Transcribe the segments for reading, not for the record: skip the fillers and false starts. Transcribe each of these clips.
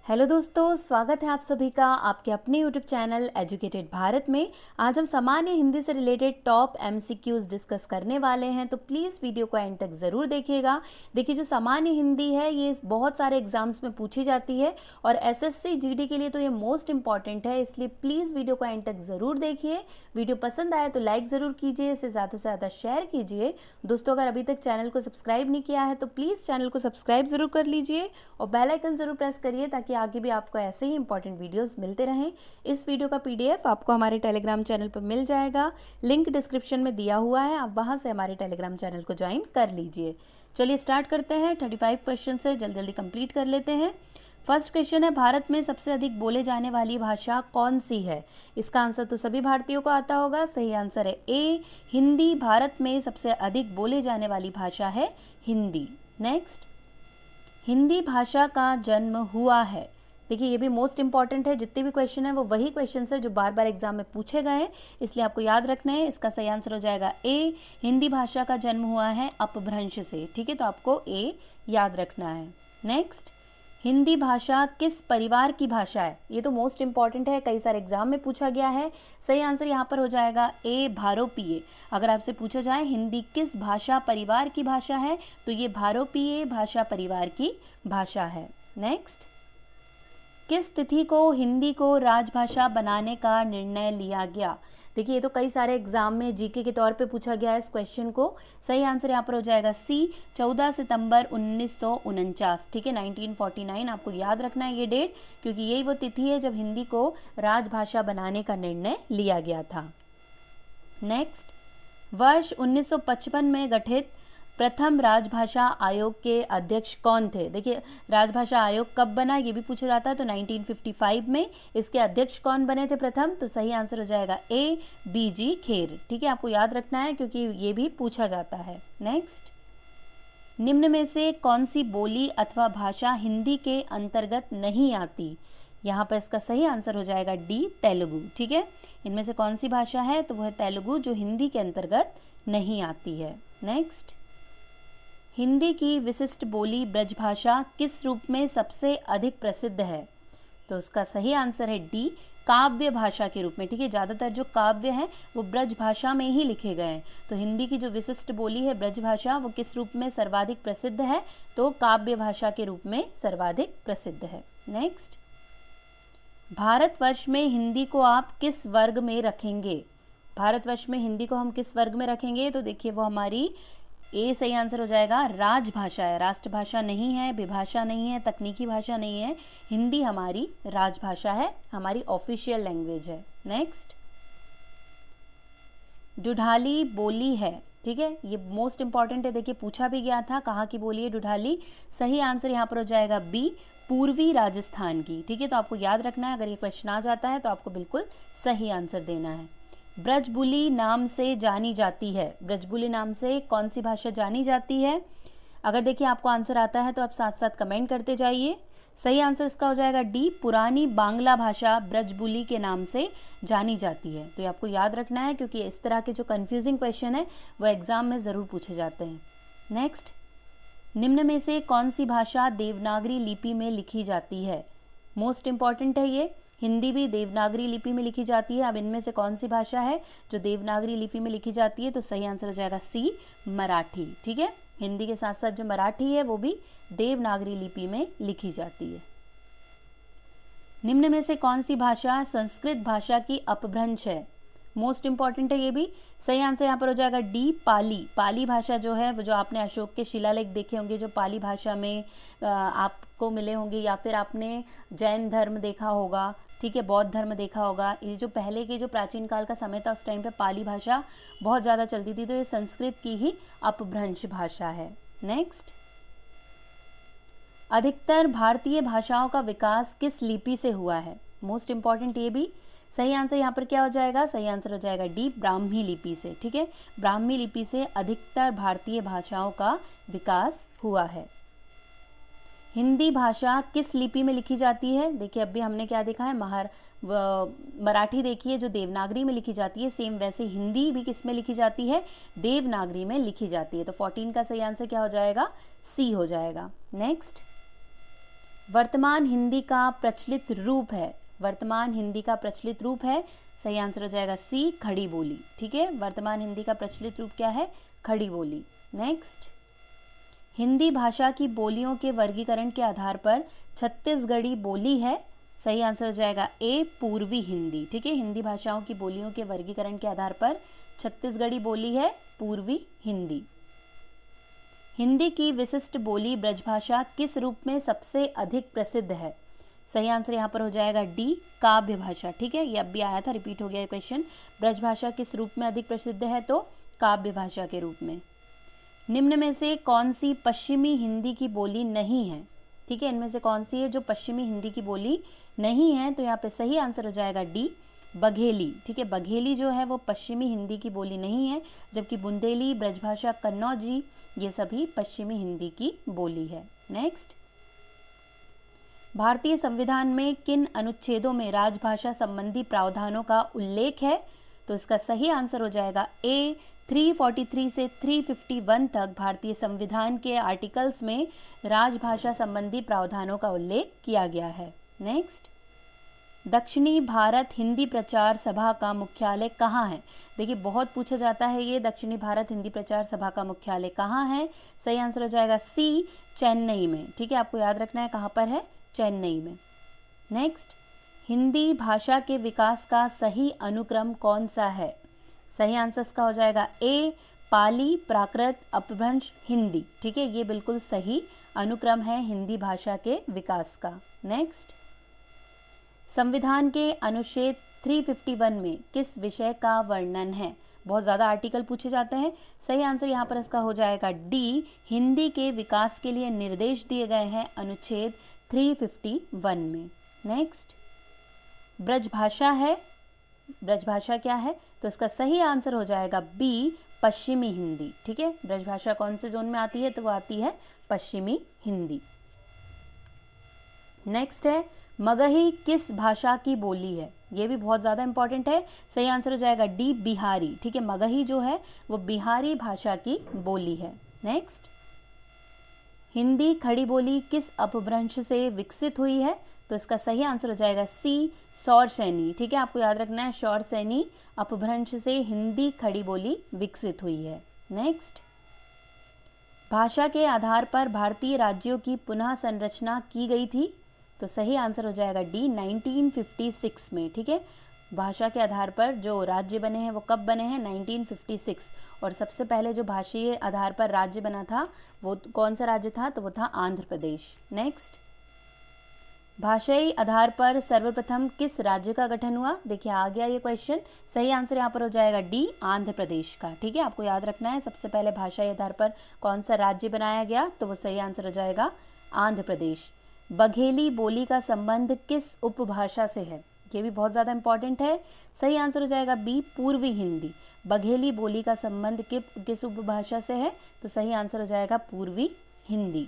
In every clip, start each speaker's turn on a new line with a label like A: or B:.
A: Hello दोस्तों, स्वागत है आप सभी का आपके अपने यूट्यूब चैनल एजुकेटेड भारत में। आज हम सामान्य हिंदी से रिलेटेड टॉप एमसीक्यूज डिस्कस करने वाले हैं, तो प्लीज़ वीडियो को एंड तक ज़रूर देखिएगा। देखिए, जो सामान्य हिंदी है ये बहुत सारे एग्जाम्स में पूछी जाती है और एसएससी जीडी के लिए तो ये मोस्ट इंपॉर्टेंट है, इसलिए प्लीज़ वीडियो को एंड तक ज़रूर देखिए। वीडियो पसंद आए तो लाइक ज़रूर कीजिए, इसे ज़्यादा से ज़्यादा शेयर कीजिए। दोस्तों, अगर अभी तक चैनल को सब्सक्राइब नहीं किया है तो प्लीज़ चैनल को सब्सक्राइब ज़रूर कर लीजिए और बेल आइकन ज़रूर प्रेस करिए ताकि आगे भी आपको ऐसे ही इंपॉर्टेंट वीडियोस मिलते रहें। इस वीडियो का पीडीएफ आपको हमारे टेलीग्राम चैनल पर मिल जाएगा, लिंक डिस्क्रिप्शन में दिया हुआ है, आप वहां से हमारे टेलीग्राम चैनल को ज्वाइन कर लीजिए। चलिए स्टार्ट करते हैं। 35 क्वेश्चन से जल्दी जल्दी कंप्लीट कर लेते हैं। फर्स्ट क्वेश्चन है, भारत में सबसे अधिक बोले जाने वाली भाषा कौन सी है? इसका आंसर तो सभी भारतीयों को आता होगा। सही आंसर है ए, हिंदी। भारत में सबसे अधिक बोले जाने वाली भाषा है हिंदी। नेक्स्ट, हिंदी भाषा का जन्म हुआ है। देखिए, ये भी मोस्ट इंपॉर्टेंट है। जितने भी क्वेश्चन है वो वही क्वेश्चन है जो बार बार एग्जाम में पूछे गए हैं, इसलिए आपको याद रखना है। इसका सही आंसर हो जाएगा ए, हिंदी भाषा का जन्म हुआ है अपभ्रंश से। ठीक है, तो आपको ए याद रखना है। नेक्स्ट, हिंदी भाषा किस परिवार की भाषा है? ये तो मोस्ट इंपॉर्टेंट है, कई सारे एग्जाम में पूछा गया है। सही आंसर यहाँ पर हो जाएगा ए, भारोपीय। अगर आपसे पूछा जाए हिंदी किस भाषा परिवार की भाषा है तो ये भारोपीय भाषा परिवार की भाषा है। नेक्स्ट, किस तिथि को हिंदी को राजभाषा बनाने का निर्णय लिया गया? देखिए, ये तो कई सारे एग्जाम में जीके के तौर पे पूछा गया है इस क्वेश्चन को। सही आंसर यहाँ पर हो जाएगा सी, 14 सितंबर 1949। ठीक है, 1949 आपको याद रखना है ये डेट, क्योंकि यही वो तिथि है जब हिंदी को राजभाषा बनाने का निर्णय लिया गया था। नेक्स्ट, वर्ष 1955 में गठित प्रथम राजभाषा आयोग के अध्यक्ष कौन थे? देखिए, राजभाषा आयोग कब बना ये भी पूछा जाता है, तो 1955 में। इसके अध्यक्ष कौन बने थे प्रथम? तो सही आंसर हो जाएगा ए, बीजी खेर। ठीक है, आपको याद रखना है क्योंकि ये भी पूछा जाता है। नेक्स्ट, निम्न में से कौन सी बोली अथवा भाषा हिंदी के अंतर्गत नहीं आती? यहाँ पर इसका सही आंसर हो जाएगा डी, तेलुगु। ठीक है, इनमें से कौन सी भाषा है? तो वह तेलुगु, जो हिंदी के अंतर्गत नहीं आती है। नेक्स्ट, हिंदी की विशिष्ट बोली ब्रजभाषा किस रूप में सबसे अधिक प्रसिद्ध है? तो उसका सही आंसर है डी, काव्य भाषा के रूप में। ठीक है, ज़्यादातर जो काव्य हैं वो ब्रज भाषा में ही लिखे गए हैं, तो हिंदी की जो विशिष्ट बोली है ब्रजभाषा वो किस रूप में सर्वाधिक प्रसिद्ध है? तो काव्य भाषा के रूप में सर्वाधिक प्रसिद्ध है। नेक्स्ट, भारतवर्ष में हिंदी को आप किस वर्ग में रखेंगे? भारतवर्ष में हिंदी को हम किस वर्ग में रखेंगे? तो देखिए, वो हमारी ए सही आंसर हो जाएगा, राजभाषा है। राष्ट्रभाषा नहीं है, विभाषा नहीं है, तकनीकी भाषा नहीं है, हिंदी हमारी राजभाषा है, हमारी ऑफिशियल लैंग्वेज है। नेक्स्ट, ढूढ़ाली बोली है। ठीक है, ये मोस्ट इंपॉर्टेंट है। देखिए, पूछा भी गया था कहाँ की बोली है ढूढ़ाली। सही आंसर यहाँ पर हो जाएगा बी, पूर्वी राजस्थान की। ठीक है, तो आपको याद रखना है, अगर ये क्वेश्चन आ जाता है तो आपको बिल्कुल सही आंसर देना है। ब्रजबुली नाम से जानी जाती है। ब्रजबुली नाम से कौन सी भाषा जानी जाती है? अगर देखिए आपको आंसर आता है तो आप साथ साथ कमेंट करते जाइए। सही आंसर इसका हो जाएगा डी, पुरानी बांग्ला भाषा ब्रजबुली के नाम से जानी जाती है। तो ये आपको याद रखना है क्योंकि इस तरह के जो कंफ्यूजिंग क्वेश्चन है वो एग्जाम में ज़रूर पूछे जाते हैं। नेक्स्ट, निम्न में से कौन सी भाषा देवनागरी लिपि में लिखी जाती है? मोस्ट इंपॉर्टेंट है ये। हिंदी भी देवनागरी लिपि में लिखी जाती है। अब इनमें से कौन सी भाषा है जो देवनागरी लिपि में लिखी जाती है? तो सही आंसर हो जाएगा सी, मराठी। ठीक है, हिंदी के साथ साथ जो मराठी है वो भी देवनागरी लिपि में लिखी जाती है। निम्न में से कौन सी भाषा संस्कृत भाषा की अपभ्रंश है? मोस्ट इंपॉर्टेंट है ये भी। सही आंसर यहाँ पर हो जाएगा डी, पाली। पाली भाषा जो है वो, जो आपने अशोक के शिलालेख देखे होंगे जो पाली भाषा में आपको मिले होंगे, या फिर आपने जैन धर्म देखा होगा, ठीक है, बौद्ध धर्म देखा होगा। ये जो पहले के जो प्राचीन काल का समय था उस टाइम पे पाली भाषा बहुत ज़्यादा चलती थी, तो ये संस्कृत की ही अपभ्रंश भाषा है। नेक्स्ट, अधिकतर भारतीय भाषाओं का विकास किस लिपि से हुआ है? मोस्ट इंपॉर्टेंट ये भी। सही आंसर यहाँ पर क्या हो जाएगा? सही आंसर हो जाएगा डी, ब्राह्मी लिपि से। ठीक है, ब्राह्मी लिपि से अधिकतर भारतीय भाषाओं का विकास हुआ है। हिंदी भाषा किस लिपि में लिखी जाती है? देखिए, अभी हमने क्या देखा है, मराठी देखी है जो देवनागरी में लिखी जाती है, सेम वैसे हिंदी भी किस में लिखी जाती है? देवनागरी में लिखी जाती है। तो 14 का सही आंसर क्या हो जाएगा? सी हो जाएगा। नेक्स्ट, वर्तमान हिंदी का प्रचलित रूप है, वर्तमान हिंदी का प्रचलित रूप है, सही आंसर हो जाएगा सी, खड़ी बोली। ठीक है, वर्तमान हिंदी का प्रचलित रूप क्या है? खड़ी बोली। नेक्स्ट, हिंदी भाषा की बोलियों के वर्गीकरण के आधार पर छत्तीसगढ़ी बोली है, सही आंसर हो जाएगा ए, पूर्वी हिंदी। ठीक है, हिंदी भाषाओं की बोलियों के वर्गीकरण के आधार पर छत्तीसगढ़ी बोली है पूर्वी हिंदी। हिंदी की विशिष्ट बोली ब्रजभाषा किस रूप में सबसे अधिक प्रसिद्ध है? सही आंसर यहाँ पर हो जाएगा डी, काव्य भाषा। ठीक है, ये अब भी आया था, रिपीट हो गया ये क्वेश्चन। ब्रजभाषा किस रूप में अधिक प्रसिद्ध है? तो काव्य भाषा के रूप में। निम्न में से कौन सी पश्चिमी हिंदी की बोली नहीं है? ठीक है, इनमें से कौन सी है जो पश्चिमी हिंदी की बोली नहीं है? तो यहाँ पे सही आंसर हो जाएगा डी, बघेली। ठीक है, बघेली जो है वो पश्चिमी हिंदी की बोली नहीं है, जबकि बुंदेली, ब्रजभाषा, कन्नौजी ये सभी पश्चिमी हिंदी की बोली है। नेक्स्ट, भारतीय संविधान में किन अनुच्छेदों में राजभाषा संबंधी प्रावधानों का उल्लेख है? तो इसका सही आंसर हो जाएगा ए, 343 से 351 तक भारतीय संविधान के आर्टिकल्स में राजभाषा संबंधी प्रावधानों का उल्लेख किया गया है। नेक्स्ट, दक्षिणी भारत हिंदी प्रचार सभा का मुख्यालय कहाँ है? देखिए, बहुत पूछा जाता है ये, दक्षिणी भारत हिंदी प्रचार सभा का मुख्यालय कहाँ है? सही आंसर हो जाएगा सी, चेन्नई में। ठीक है, आपको याद रखना है कहाँ पर है, चेन्नई में। नेक्स्ट, हिंदी भाषा के विकास का सही अनुक्रम कौन सा है? सही आंसर इसका हो जाएगा ए, पाली, प्राकृत, अपभ्रंश, हिंदी। ठीक है, ये बिल्कुल सही अनुक्रम है हिंदी भाषा के विकास का। नेक्स्ट, संविधान के अनुच्छेद 351 में किस विषय का वर्णन है? बहुत ज़्यादा आर्टिकल पूछे जाते हैं। सही आंसर यहाँ पर इसका हो जाएगा डी, हिंदी के विकास के लिए निर्देश दिए गए हैं अनुच्छेद 351 में। नेक्स्ट, ब्रजभाषा है, ब्रजभाषा क्या है? तो इसका सही आंसर हो जाएगा बी, पश्चिमी हिंदी। ठीक है, ब्रजभाषा कौन से जोन में आती है? तो वो आती है पश्चिमी हिंदी। नेक्स्ट है, मगही किस भाषा की बोली है? ये भी बहुत ज़्यादा इंपॉर्टेंट है। सही आंसर हो जाएगा डी, बिहारी। ठीक है, मगही जो है वो बिहारी भाषा की बोली है। नेक्स्ट, हिंदी खड़ी बोली किस अपभ्रंश से विकसित हुई है? तो इसका सही आंसर हो जाएगा सी, शौरसैनी। ठीक है, आपको याद रखना है, शौरसैनी अपभ्रंश से हिंदी खड़ी बोली विकसित हुई है। नेक्स्ट, भाषा के आधार पर भारतीय राज्यों की पुनः संरचना की गई थी। तो सही आंसर हो जाएगा डी, 1956 में। ठीक है, भाषा के आधार पर जो राज्य बने हैं वो कब बने हैं? 1956। और सबसे पहले जो भाषीय आधार पर राज्य बना था वो कौन सा राज्य था? तो वो था आंध्र प्रदेश। नेक्स्ट, भाषाई आधार पर सर्वप्रथम किस राज्य का गठन हुआ? देखिए, आ गया ये क्वेश्चन। सही आंसर यहाँ पर हो जाएगा डी, आंध्र प्रदेश का। ठीक है, आपको याद रखना है सबसे पहले भाषाई आधार पर कौन सा राज्य बनाया गया, तो वो सही आंसर हो जाएगा आंध्र प्रदेश। बघेली बोली का संबंध किस उपभाषा से है? ये भी बहुत ज़्यादा इंपॉर्टेंट है। सही आंसर हो जाएगा बी, पूर्वी हिंदी। बघेली बोली का संबंध किस उपभाषा से है? तो सही आंसर हो जाएगा पूर्वी हिंदी।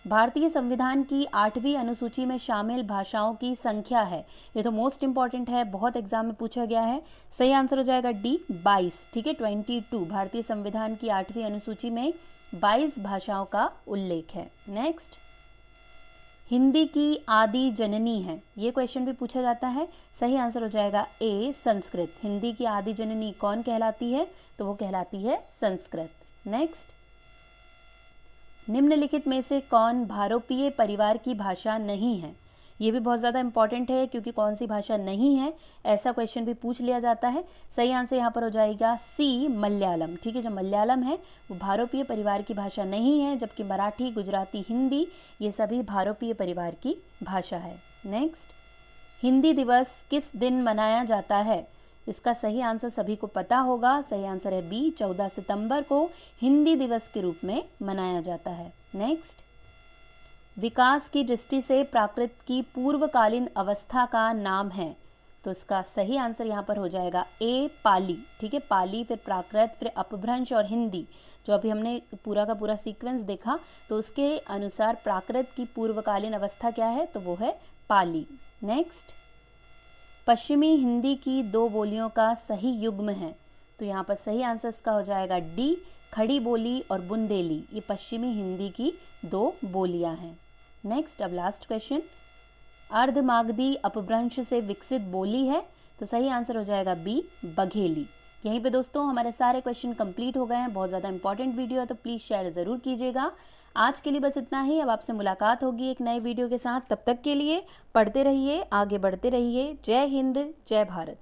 A: भारतीय संविधान की 8वीं अनुसूची में शामिल भाषाओं की संख्या है। ये तो मोस्ट इंपॉर्टेंट है, बहुत एग्जाम में पूछा गया है। सही आंसर हो जाएगा डी, 22। ठीक है, 22। भारतीय संविधान की 8वीं अनुसूची में 22 भाषाओं का उल्लेख है। नेक्स्ट, हिंदी की आदि जननी है, ये क्वेश्चन भी पूछा जाता है। सही आंसर हो जाएगा ए, संस्कृत। हिंदी की आदि जननी कौन कहलाती है? तो वो कहलाती है संस्कृत। नेक्स्ट, निम्नलिखित में से कौन भारोपीय परिवार की भाषा नहीं है? ये भी बहुत ज़्यादा इंपॉर्टेंट है, क्योंकि कौन सी भाषा नहीं है ऐसा क्वेश्चन भी पूछ लिया जाता है। सही आंसर यहाँ पर हो जाएगा सी, मलयालम। ठीक है, जो मलयालम है वो भारोपीय परिवार की भाषा नहीं है, जबकि मराठी, गुजराती, हिंदी ये सभी भारोपीय परिवार की भाषा है। नेक्स्ट, हिंदी दिवस किस दिन मनाया जाता है? इसका सही आंसर सभी को पता होगा। सही आंसर है बी, 14 सितंबर को हिंदी दिवस के रूप में मनाया जाता है। नेक्स्ट, विकास की दृष्टि से प्राकृत की पूर्वकालीन अवस्था का नाम है। तो इसका सही आंसर यहाँ पर हो जाएगा ए, पाली। ठीक है, पाली, फिर प्राकृत, फिर अपभ्रंश और हिंदी। जो अभी हमने पूरा का पूरा सीक्वेंस देखा तो उसके अनुसार प्राकृत की पूर्वकालीन अवस्था क्या है? तो वो है पाली। नेक्स्ट, पश्चिमी हिंदी की 2 बोलियों का सही युग्म है। तो यहाँ पर सही आंसर इसका हो जाएगा डी, खड़ी बोली और बुंदेली। ये पश्चिमी हिंदी की 2 बोलियाँ हैं। नेक्स्ट, अब लास्ट क्वेश्चन, अर्धमागधी अपभ्रंश से विकसित बोली है? तो सही आंसर हो जाएगा बी, बघेली। यहीं पे दोस्तों हमारे सारे क्वेश्चन कंप्लीट हो गए हैं। बहुत ज़्यादा इंपॉर्टेंट वीडियो है तो प्लीज़ शेयर ज़रूर कीजिएगा। आज के लिए बस इतना ही। अब आपसे मुलाकात होगी एक नए वीडियो के साथ। तब तक के लिए पढ़ते रहिए, आगे बढ़ते रहिए। जय हिंद, जय भारत।